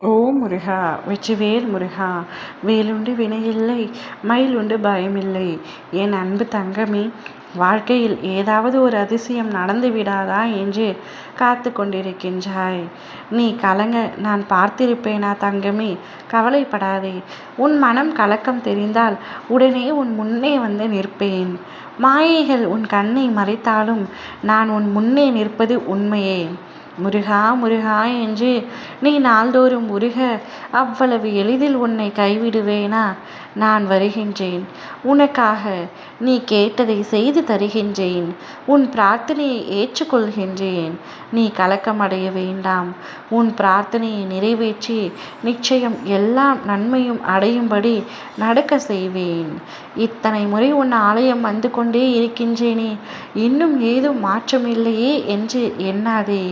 ஓ முருகா! வெற்றிவேல் முருகா! வேலுண்டு வினையில்லை, மயிலுண்டு பயமில்லை. என் அன்பு தங்கமே, வாழ்க்கையில் ஏதாவது ஒரு அதிசயம் நடந்து விடாதா என்று காத்து கொண்டிருக்கின்றாய். நீ கலங்க நான் பார்த்திருப்பேனா தங்கமே? கவலைப்படாதே. உன் மனம் கலக்கம் தெரிந்தால் உடனே உன் முன்னே வந்து நிற்பேன். மாயைகள் உன் கண்ணை மறைத்தாலும் நான் உன் முன்னே நிற்பது உண்மையே. முருகா முருகா என்று நீ நாள்தோறும் உருக அவ்வளவு எளிதில் உன்னை கைவிடுவேனா? நான் வருகின்றேன். உனக்காக நீ கேட்டதை செய்து தருகின்றேன். உன் பிரார்த்தனையை ஏற்றுக்கொள்கின்றேன். நீ கலக்கமடைய வேண்டாம். உன் பிரார்த்தனையை நிறைவேற்றி நிச்சயம் எல்லா நன்மையும் அடையும்படி நடக்க செய்வேன். இத்தனை முறை உன் ஆலயம் வந்து கொண்டே இருக்கின்றேனே, இன்னும் ஏதும் மாற்றமில்லையே என்று எண்ணாதே.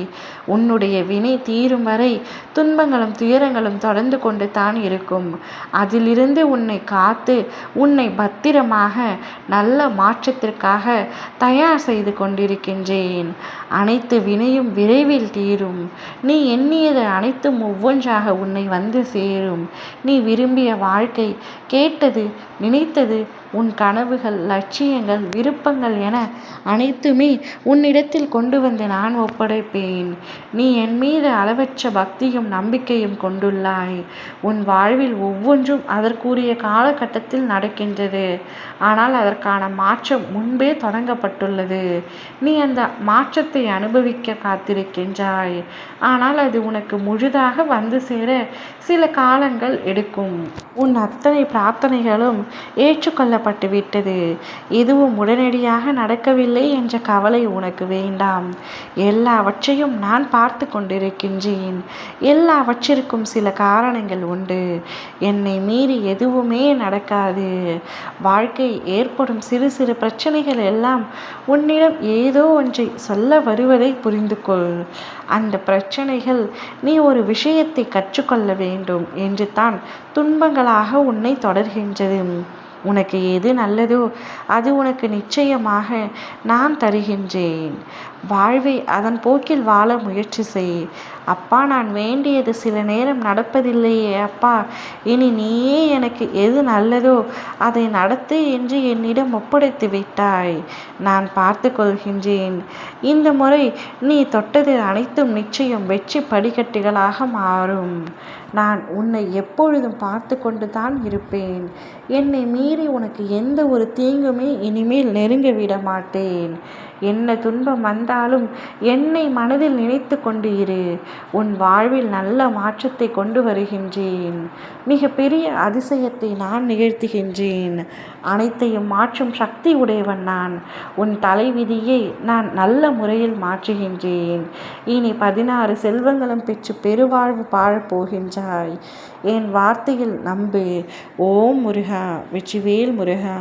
உன்னுடைய வினை தீரும் வரை துன்பங்களும் துயரங்களும் தொடர்ந்து கொண்டு தான் இருக்கும். அதிலிருந்து உன்னை காத்து உன்னை பத்திரமாக நல்ல மாற்றத்திற்காக தயார் செய்து கொண்டிருக்கின்றேன். அனைத்து வினையும் விரைவில் தீரும். நீ எண்ணியது அனைத்தும் ஒவ்வொன்றாக உன்னை வந்து சேரும். நீ விரும்பிய வாழ்க்கை, கேட்டது, நினைத்தது, உன் கனவுகள், லட்சியங்கள், விருப்பங்கள் என அனைத்துமே உன்னிடத்தில் கொண்டு வந்து நான் ஒப்படைப்பேன். நீ என் மீது அளவற்ற பக்தியும் நம்பிக்கையும் கொண்டுள்ளாய். உன் வாழ்வில் ஒவ்வொன்றும் அதற்குரிய காலகட்டத்தில் நடக்கின்றது. ஆனால் அதற்கான மாற்றம் முன்பே தொடங்கப்பட்டுள்ளது. நீ அந்த மாற்றத்தை அனுபவிக்க காத்திருக்கின்றாய். ஆனால் அது உனக்கு முழுதாக வந்து சேர சில காலங்கள் எடுக்கும். உன் அத்தனை பிரார்த்தனைகளும் ஏற்றுக்கொள்ளப்பட்டு விட்டது. எதுவும் உடனடியாக நடக்கவில்லை என்ற கவலை உனக்கு வேண்டாம். எல்லாவற்றையும் நான் பார்த்து கொண்டிருக்கின்றேன். எல்லாவற்றிற்கும் சில காரணங்கள் உண்டு. என்னை மீறி எதுவுமே நடக்காது. வாழ்க்கை ஏற்படும் சிறு சிறு பிரச்சனைகள் எல்லாம் உன்னிடம் ஏதோ ஒன்றை சொல்ல வருவதை புரிந்து கொள். அந்த பிரச்சனைகள் நீ ஒரு விஷயத்தை கற்றுக்கொள்ள வேண்டும் என்று தான் துன்பங்களாக உன்னை தொடர்கின்றது. உனக்கு எது நல்லதோ அது உனக்கு நிச்சயமாக நான் தருகின்றேன். வாழ்வை அதன் போக்கில் வாழ முயற்சி செய். அப்பா, நான் வேண்டியது சில நேரம் நடப்பதில்லையே அப்பா, இனி நீயே எனக்கு எது நல்லதோ அதை நடத்து என்று என்னிடம் ஒப்படைத்து விட்டாய். நான் பார்த்து கொள்கின்றேன். இந்த முறை நீ தொட்டது அனைத்தும் நிச்சயம் வெற்றி படிக்கட்டுகளாக மாறும். நான் உன்னை எப்பொழுதும் பார்த்து கொண்டு தான் இருப்பேன். என்னை மீறி உனக்கு எந்த ஒரு தீங்குமே இனிமேல் நெருங்க விட மாட்டேன். என்ன துன்பம் வந்தாலும் என்னை மனதில் நினைத்து கொண்டு இரு. உன் வாழ்வில் நல்ல மாற்றத்தை கொண்டு வருகின்றேன். மிக பெரிய அதிசயத்தை நான் நிகழ்த்துகின்றேன். அனைத்தையும் மாற்றும் சக்தி உடையவன் நான். உன் தலைவிதியை நான் நல்ல முறையில் மாற்றுகின்றேன். இனி 16 செல்வங்களும் பெற்று பெருவாழ்வு வாழப் போகின்றாய். என் வார்த்தையில் நம்பு. ஓம் முருகா! வெற்றிவேல் முருகா!